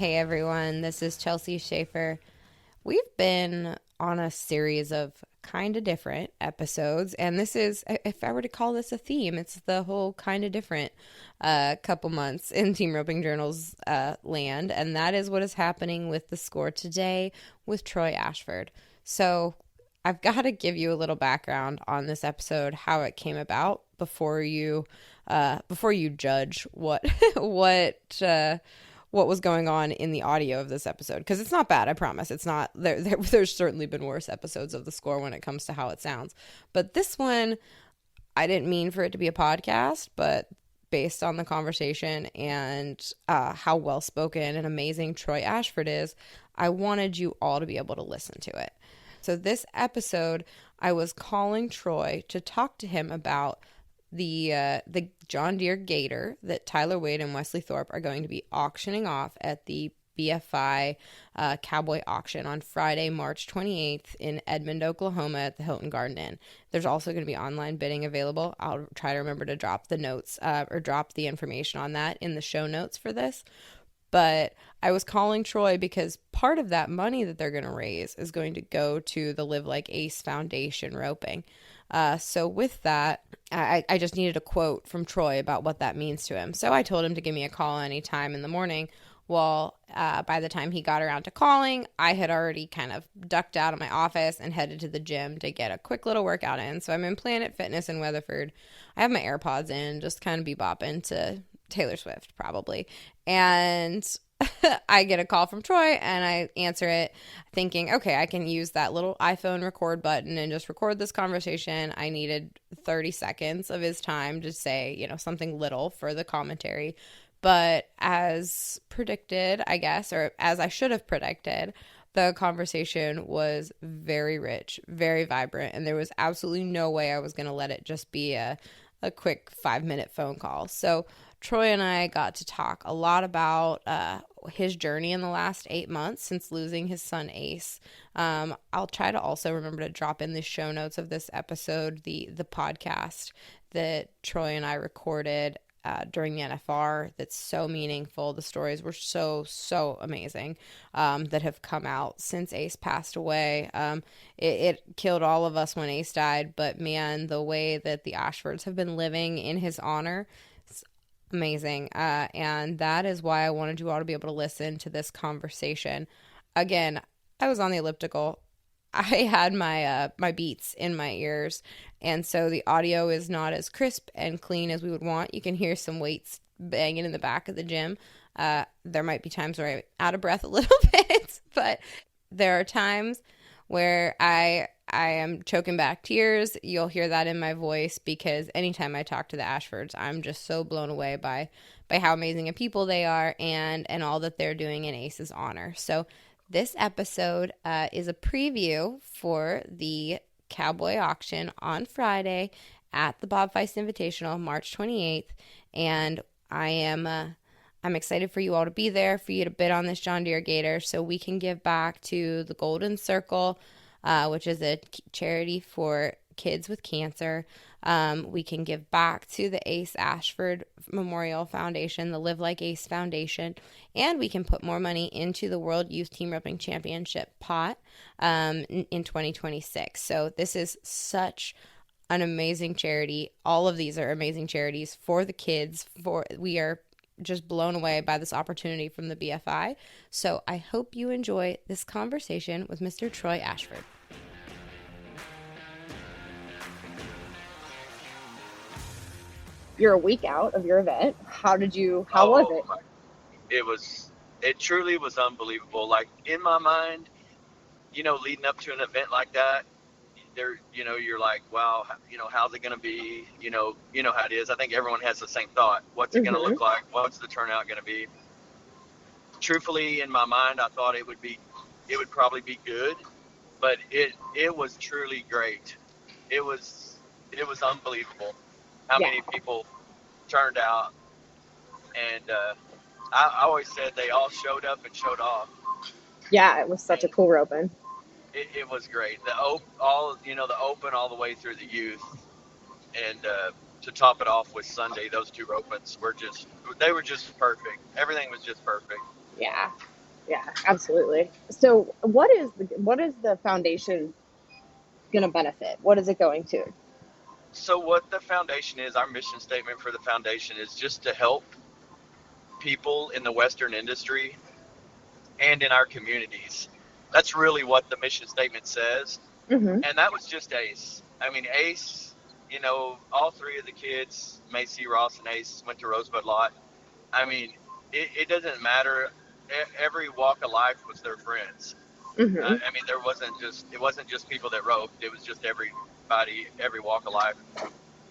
Hey everyone, this is Chelsea Schaefer. We've been on a series of kind of different episodes, and this is, if I were to call this a theme, it's the whole kind of different couple months in Team Roping Journal's land, and that is what is happening with the score today with Troy Ashford. So I've got to give you a little background on this episode, how it came about before you judge what what was going on in the audio of this episode, because it's not bad, I promise. It's not there's certainly been worse episodes of the score when it comes to how it sounds, but this one, I didn't mean for it to be a podcast, but based on the conversation and how well spoken and amazing Troy Ashford is, I wanted you all to be able to listen to it. So this episode, I was calling Troy to talk to him about the John Deere Gator that Tyler Wade and Wesley Thorp are going to be auctioning off at the BFI Cowboy auction on Friday, March 28th in Edmond, Oklahoma at the Hilton Garden Inn. There's also going to be online bidding available. I'll try to remember to drop the notes or drop the information on that in the show notes for this. But I was calling Troy because part of that money that they're going to raise is going to go to the Live Like Ace Foundation roping. So with that, I just needed a quote from Troy about what that means to him. So I told him to give me a call anytime in the morning. Well, by the time he got around to calling, I had already kind of ducked out of my office and headed to the gym to get a quick little workout in. So I'm in Planet Fitness in Weatherford. I have my AirPods in, just kind of bebopping to Taylor Swift probably. And I get a call from Troy and I answer it thinking, okay, I can use that little iPhone record button and just record this conversation. I needed 30 seconds of his time to say, something little for the commentary. But as predicted, I guess, or as I should have predicted, the conversation was very rich, very vibrant, and there was absolutely no way I was going to let it just be a quick 5-minute phone call. So Troy and I got to talk a lot about his journey in the last 8 months since losing his son Ace. I'll try to also remember to drop in the show notes of this episode the podcast that Troy and I recorded during the NFR that's so meaningful. The stories were so amazing that have come out since Ace passed away. It killed all of us when Ace died, but man, the way that the Ashfords have been living in his honor, amazing. And that is why I wanted you all to be able to listen to this conversation. Again, I was on the elliptical. I had my Beats in my ears, and so the audio is not as crisp and clean as we would want. You can hear some weights banging in the back of the gym. There might be times where I'm out of breath a little bit, but there are times where I am choking back tears. You'll hear that in my voice because anytime I talk to the Ashfords, I'm just so blown away by how amazing of people they are and all that they're doing in Ace's honor. So this episode is a preview for the Cowboy auction on Friday at the Bob Feist Invitational, March 28th, and I'm excited for you all to be there, for you to bid on this John Deere Gator so we can give back to the Golden Circle, which is a charity for kids with cancer. We can give back to the Ace Ashford Memorial Foundation, the Live Like Ace Foundation, and we can put more money into the World Youth Team Roping Championship pot in 2026. So this is such an amazing charity. All of these are amazing charities for the kids. We are just blown away by this opportunity from the BFI. So I hope you enjoy this conversation with Mr. Troy Ashford. You're a week out of your event. How was it? It truly was unbelievable. Like in my mind, leading up to an event like that, you're like, wow, how's it going to be? You know how it is. I think everyone has the same thought. What's it going to look like? What's the turnout going to be? Truthfully, in my mind, I thought it would probably be good, but it was truly great. It was unbelievable how many people turned out, and I always said they all showed up and showed off. Yeah, it was such a cool roping. It was great. The open all the way through the youth, and to top it off with Sunday, those two ropings were just perfect. Everything was just perfect. Yeah, Yeah, absolutely. So what is the foundation going to benefit? What is it going to? So what the foundation is, our mission statement for the foundation is just to help people in the Western industry and in our communities. That's really what the mission statement says. Mm-hmm. And that was just Ace. I mean, Ace, all three of the kids, Macy, Ross, and Ace, went to Rosebud Lot. I mean, it doesn't matter. Every walk of life was their friends. Mm-hmm. I mean, it wasn't just people that roped. It was just everybody, every walk of life.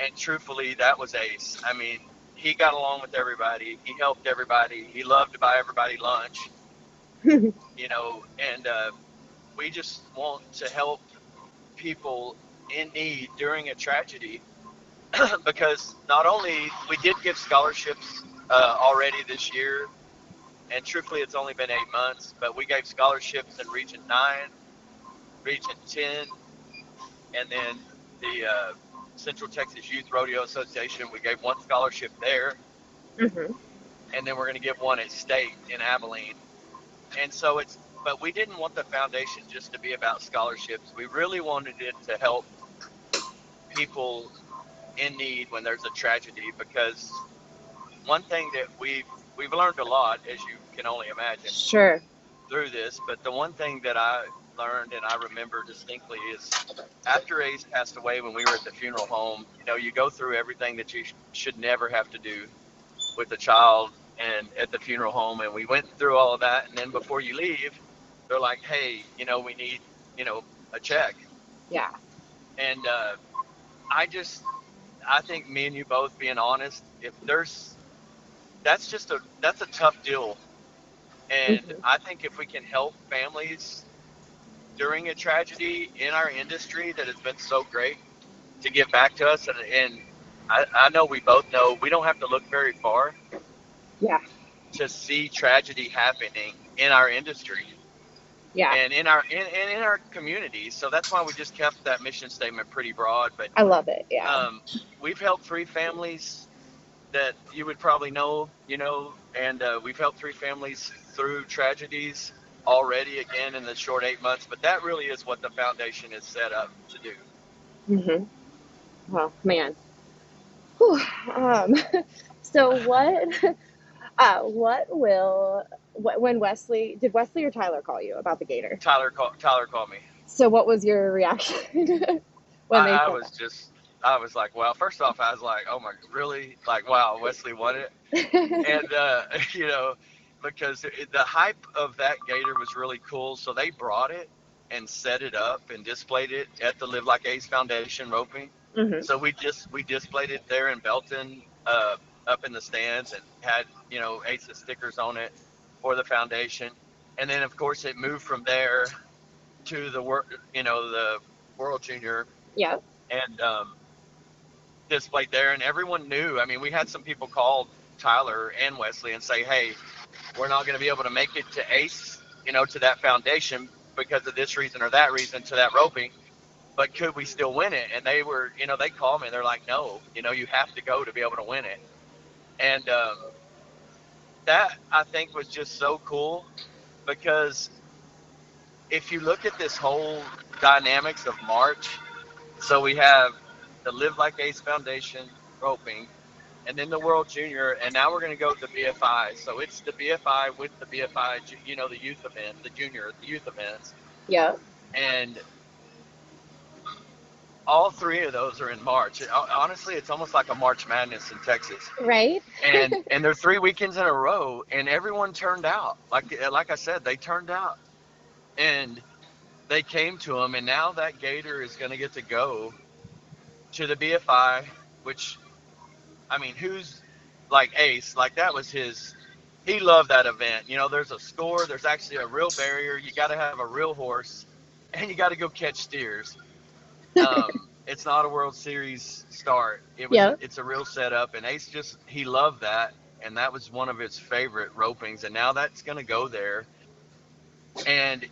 And truthfully, that was Ace. I mean, he got along with everybody. He helped everybody. He loved to buy everybody lunch, and we just want to help people in need during a tragedy because not only we did give scholarships already this year, and truthfully, it's only been 8 months, but we gave scholarships in Region 9, Region 10, and then the Central Texas Youth Rodeo Association. We gave one scholarship there, Mm-hmm. and then we're going to give one at State in Abilene. And so but we didn't want the foundation just to be about scholarships. We really wanted it to help people in need when there's a tragedy, because one thing that we've learned a lot, as you can only imagine, Sure. through this, but the one thing that I learned and I remember distinctly is after Ace passed away, when we were at the funeral home, you go through everything that you should never have to do with a child and at the funeral home, and we went through all of that, and then before you leave, they're like, hey, we need, a check. Yeah. And I think me and you both being honest, if that's a tough deal. And Mm-hmm. I think if we can help families during a tragedy in our industry that has been so great to give back to us, and I know we both know we don't have to look very far Yeah. to see tragedy happening in our industry Yeah. and in our communities. So that's why we just kept that mission statement pretty broad. But I love it. Yeah. we've helped three families that you would probably know, and we've helped three families through tragedies already, again, in the short 8 months. But that really is what the foundation is set up to do. Mm-hmm. Oh man. Whew. Um, so when Wesley or Tyler call you about the Gator? Tyler called me. So what was your reaction when they I said was just, I was like, well, first off, I was like, oh my, really? Like, wow, Wesley won it. that? And, because the hype of that Gator was really cool. So they brought it and set it up and displayed it at the Live Like Ace Foundation roping. Mm-hmm. So we displayed it there in Belton, up in the stands, and had, Ace's stickers on it for the foundation. And then of course it moved from there to the World Junior, Yep. and displayed there, and everyone knew. I mean, we had some people call Tyler and Wesley and say, hey, we're not going to be able to make it to Ace, to that foundation because of this reason or that reason, to that roping, but could we still win it? And they were, they called me and they're like, no, you have to go to be able to win it. And that, I think, was just so cool, because if you look at this whole dynamics of March, so we have the Live Like Ace Foundation roping, and then the World Junior, and now we're going to go to the BFI. So it's the BFI with the BFI, the youth event, the youth events. Yep. And all three of those are in March. Honestly, it's almost like a March Madness in Texas. Right. And they're 3 weekends in a row, and everyone turned out. Like I said, they turned out, and they came to them, and now that Gator is going to get to go to the BFI, which, I mean, who's like Ace? Like, that was he loved that event. There's a score, there's actually a real barrier. You got to have a real horse, and you got to go catch steers. It's not a World Series start. Yep. It's a real setup, and Ace he loved that, and that was one of his favorite ropings, and now that's going to go there. And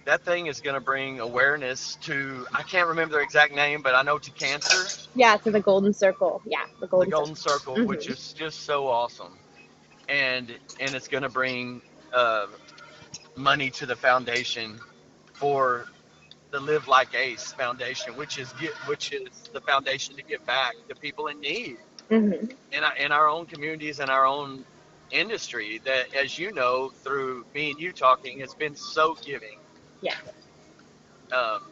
that thing is going to bring awareness to, I can't remember the exact name, but I know, to cancer. Yeah, to the Golden Circle. Yeah, the Golden Circle, Mm-hmm. which is just so awesome. And it's going to bring money to the foundation for the Live Like Ace Foundation, which is the foundation to give back to people in need Hmm. in our own communities and our own industry. That, as you know, through me and you talking, has been so giving. Yeah. Um,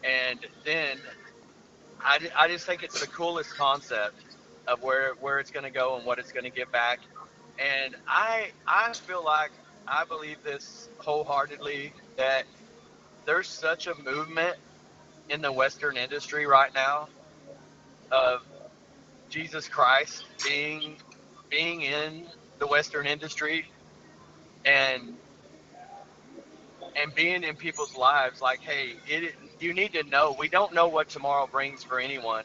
and then I just think it's the coolest concept of where it's going to go and what it's going to give back. And I feel like I believe this wholeheartedly, that there's such a movement in the Western industry right now of Jesus Christ being in the Western industry and being in people's lives. Like, hey, you need to know, we don't know what tomorrow brings for anyone.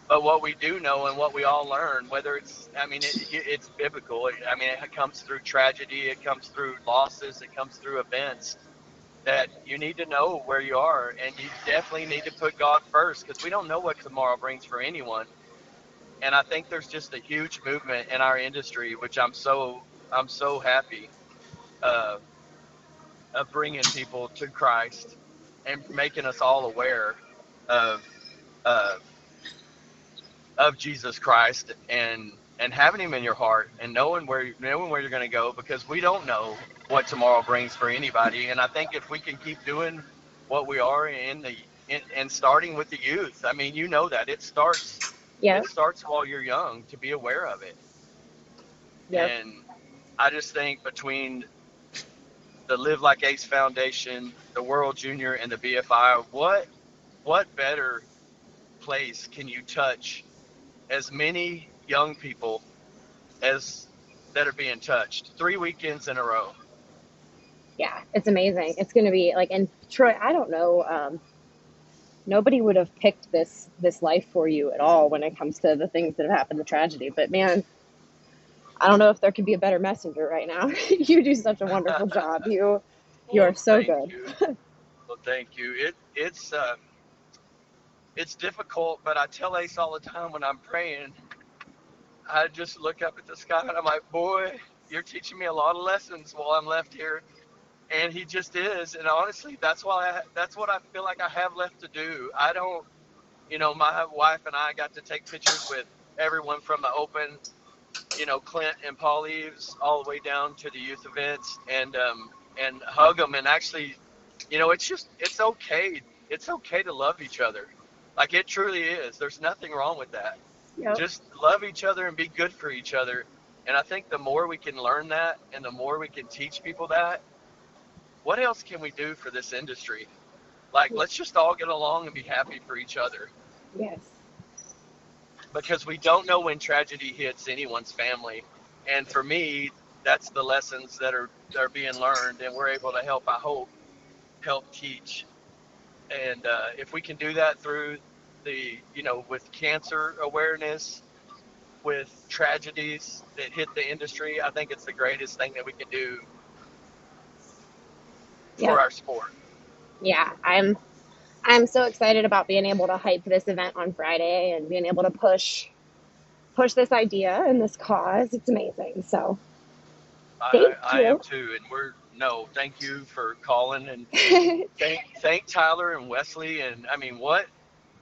But what we do know and what we all learn, whether it's, I mean, it's biblical. I mean, it comes through tragedy, it comes through losses, it comes through events, that you need to know where you are, and you definitely need to put God first, because we don't know what tomorrow brings for anyone. And I think there's just a huge movement in our industry, which I'm so happy uh, of bringing people to Christ and making us all aware of uh, of Jesus Christ, and having him in your heart, and knowing where you're going to go, because we don't know what tomorrow brings for anybody. And I think if we can keep doing what we are and starting with the youth, I mean, you know that Yep. it starts while you're young, to be aware of it. Yep. And I just think between the Live Like Ace Foundation, the World Junior, and the BFI, what better place can you touch as many young people as that are being touched 3 weekends in a row? Yeah. It's amazing. It's going to be like, and Troy, I don't know. Nobody would have picked this life for you at all when it comes to the things that have happened, the tragedy. But man, I don't know if there could be a better messenger right now. You do such a wonderful job. You are Well, so thank good. you. Well, thank you. It's difficult, but I tell Ace all the time when I'm praying, I just look up at the sky and I'm like, boy, you're teaching me a lot of lessons while I'm left here. And he just is. And honestly, that's what I feel like I have left to do. I don't, my wife and I got to take pictures with everyone from the open, Clint and Paul Eves, all the way down to the youth events, and hug them. And actually, it's okay. It's okay to love each other. Like, it truly is. There's nothing wrong with that. Yep. Just love each other and be good for each other. And I think the more we can learn that, and the more we can teach people that, what else can we do for this industry? Like, let's just all get along and be happy for each other, Yes. because we don't know when tragedy hits anyone's family. And for me, that's the lessons that are being learned, and we're able to help, I hope, help teach. And if we can do that through with cancer awareness, with tragedies that hit the industry, I think it's the greatest thing that we can do for Yep. our sport. Yeah. I'm so excited about being able to hype this event on Friday and being able to push this idea and this cause. It's amazing. So thank I am you. too, and no, thank you for calling, and thank Tyler and Wesley. And I mean, what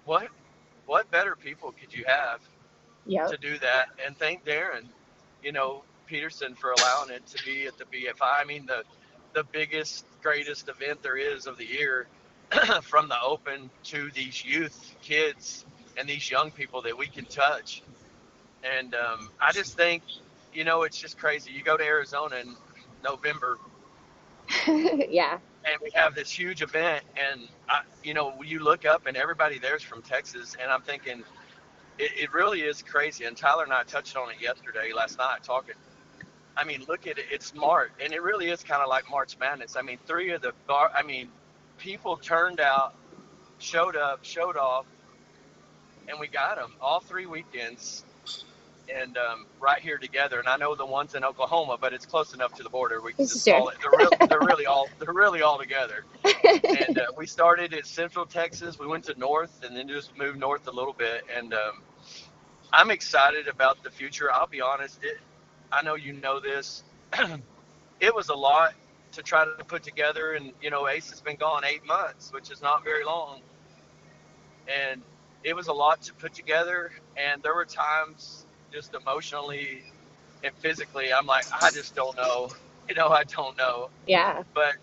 what better people could you have Yep. to do that? And thank Darren, Peterson, for allowing it to be at the BFI. I mean, the biggest, greatest event there is of the year, from the open to these youth kids and these young people that we can touch. And I just think, it's just crazy. You go to Arizona in November, Yeah. and we have this huge event, and you look up and everybody there's from Texas, and I'm thinking, it really is crazy. And Tyler and I touched on it last night, talking. I mean, look at it. It's March, and it really is kind of like March Madness. I mean, people turned out, showed up, showed off, and we got them all 3 weekends, and right here together. And I know the ones in Oklahoma, but it's close enough to the border. We can This is just true. call it. They're really all together. And we started at Central Texas. We went to North, and then just moved north a little bit. And I'm excited about the future. I'll be honest. I know you know this. It was a lot to try to put together. And, you know, Ace has been gone 8 months, which is not very long. And it was a lot to put together. And there were times just emotionally and physically, I'm like, I just don't know. You know, I don't know. Yeah. But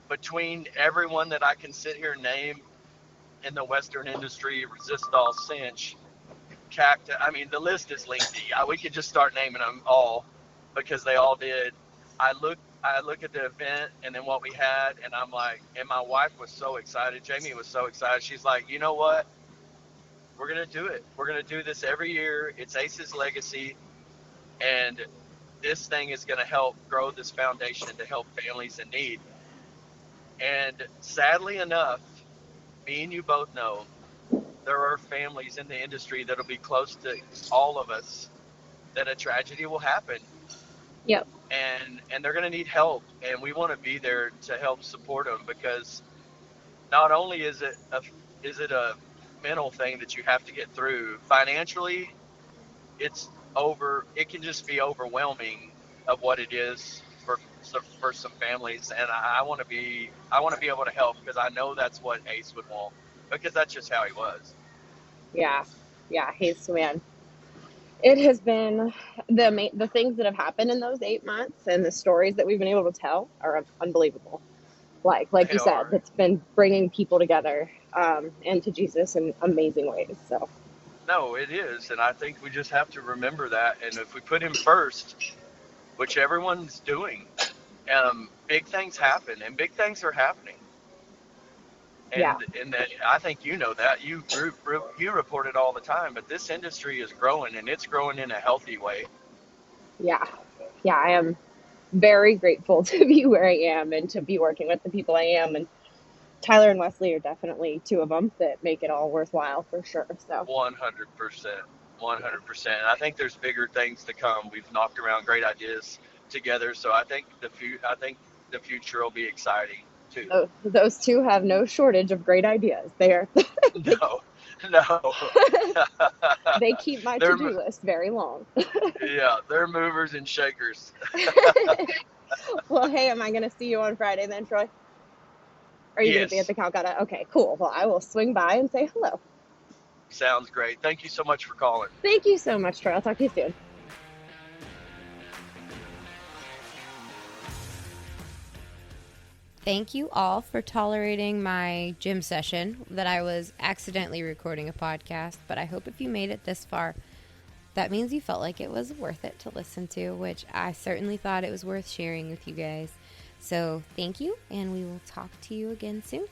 between everyone that I can sit here and name in the Western industry, Resistol, Cinch, Cactus, I mean, the list is lengthy. We could just start naming them all because they all did. I look at the event and then what we had, and I'm like, and my wife was so excited. Jamie was so excited. She's like, you know what? We're going to do it. We're going to do this every year. It's Ace's legacy. And this thing is going to help grow this foundation to help families in need. And sadly enough, me and you both know there are families in the industry that'll be close to all of us that a tragedy will happen. Yep. And they're going to need help, and we want to be there to help support them, because not only is it a mental thing that you have to get through financially, it can just be overwhelming of what it is for some families. And I want to be able to help, because I know that's what Ace would want, because that's just how he was. Yeah. Haste, man. It has been the things that have happened in those 8 months and the stories that we've been able to tell are unbelievable. Like you said, it's been bringing people together and to Jesus in amazing ways. So. No, it is, and I think we just have to remember that. And if we put him first, which everyone's doing, big things happen, and big things are happening. And that, I think you know that. You report it all the time, but this industry is growing, and it's growing in a healthy way. Yeah, I am very grateful to be where I am and to be working with the people I am. And Tyler and Wesley are definitely two of them that make it all worthwhile for sure. So 100%. I think there's bigger things to come. We've knocked around great ideas together, so I think the future will be exciting too. Those two have no shortage of great ideas. They are. No. They keep my to-do list very long. Yeah, they're movers and shakers. Well, hey, am I going to see you on Friday then, Troy? Are you going to be at the Calcutta? Okay, cool. Well, I will swing by and say hello. Sounds great. Thank you so much for calling. Thank you so much, Troy. I'll talk to you soon. Thank you all for tolerating my gym session that I was accidentally recording a podcast, but I hope if you made it this far, that means you felt like it was worth it to listen to, which I certainly thought it was worth sharing with you guys. So thank you, and we will talk to you again soon.